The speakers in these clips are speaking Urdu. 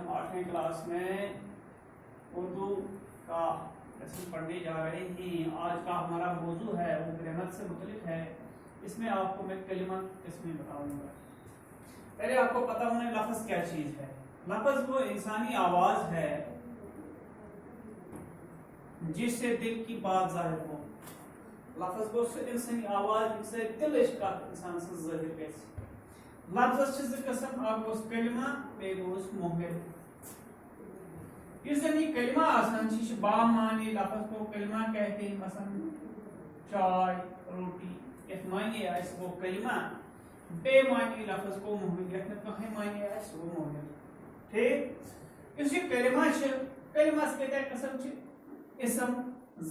ہم 8ویں کلاس میں اردو کا لیسن پڑھنے جا رہے ہیں. آج کا ہمارا موضوع ہے وہ گرامر سے مختلف ہے. اس میں آپ کو میں کلمہ قسمیں بتاؤں گا. پہلے آپ کو پتا ہونا لفظ کیا چیز ہے. لفظ وہ انسانی آواز ہے جس سے دل کی بات ظاہر ہو. لفظ گو انسانی آواز ییٚمہِ سۭتۍ دلٕچ کتھ انسان سٕنٛز ظٲہر گژھِ. لفظس چھِ زٕ قسم، اکھ گوٚس کلمہ بیٚیہِ گوٚس مُہمل. یُس زن یہ کلمہ آسان چھِ، یہ چھِ بامعنی لفظ کو کلمہ کہتے ہیں. مثلا چائے، روٹی، یتھ معنی آسہِ وہ کلمہ. بے معنی لفظ کو مُہمل، یتھ نہٕ کٕہٕنۍ معنی آسہِ وہ مُہمل. ٹھیک. یُس یہ کلمہ چھِ، کلمس کۭتیاہ قسم چھِ؟ اسم،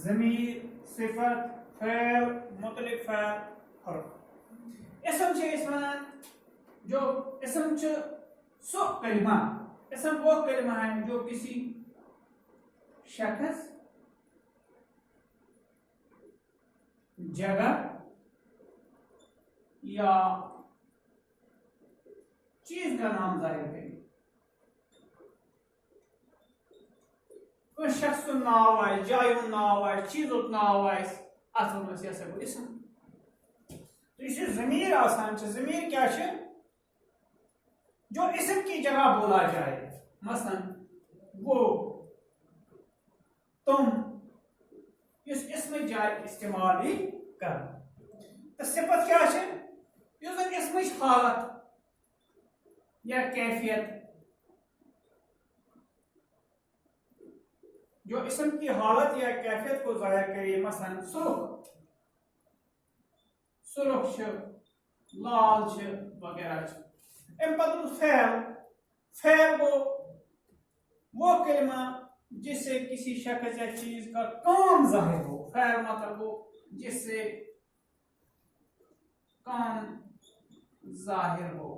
ضمیر، صفت، فعل، مطلق فعل، حرف. اسم چھِ أسۍ وَنان جو اسم چھِ سو کلمہ، اسم وہ کلمہ ہے جو کسی شخص، جگہ یا چیز کا نام ظاہر کرے. کوئی شخص سُنٛد ناو آسہِ، جایہِ ہُنٛد ناو آسہِ، چیٖزُک ناو آسہِ، اتھ وَنو أسۍ یہِ ہسا گوٚو اسم. تو یُس یہِ ضمیٖر آسان چھِ، ضمیٖر کیٛاہ چھِ؟ جو اسم کی جگہ بولا جائے. مثلا وہ، تم، اس اسم جائے استعمال ہی کر. تو صفت کیا ہے؟ یُس زن اسمچ حالت یا کیفیت، جو اسم کی حالت یا کیفیت کو ظاہر کرے. مثلا سرخ، سرخ چھ، لال چھ، وغیرہ چھ. ام پتہ فعل، فعل کو وہ کلمہ جس سے کسی شخص یا چیز کا کام ظاہر ہو. فعل مطلب وہ جس سے کام ظاہر ہو.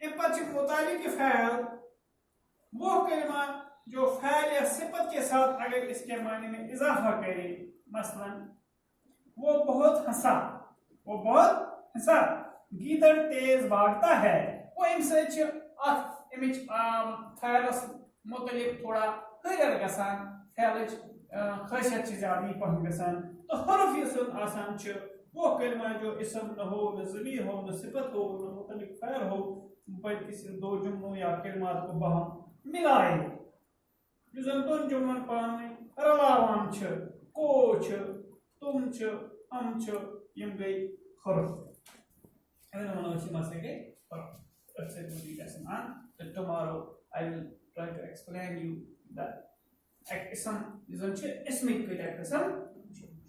ام پتہ متعلق فعل وہ کلمہ جو فعل یا صفت کے ساتھ اگر اس کے معنی میں اضافہ کرے. مثلا وہ بہت ہنسا، وہ بہت ہنسا. گیدڑ تیز بھاگتا ہے. وہ ام سۭتۍ چھِ اتھ امِچ فعلس متعلق تھوڑا ہریر گژھان، فعلٕچ خٲصیت چھِ زیادٕ پہن گژھان. تو حرف یُس آسان چھُ وہ کلمہ جو اسم نہ ہو، نہ ضمیر ہو، نہ صفت ہو، نہ متعلق فعل ہو، بلکہ صرف دو جملوں یا کلمات کو باہم ملائے. یُس زن دون جملن پانہٕ ؤنۍ رلاوان چھِ. کو چھِ، تم چھِ، ہم چھِ، یم گٔے حرف. That's it for the lesson. And tomorrow I will try to explain you that ism is ismic قسم.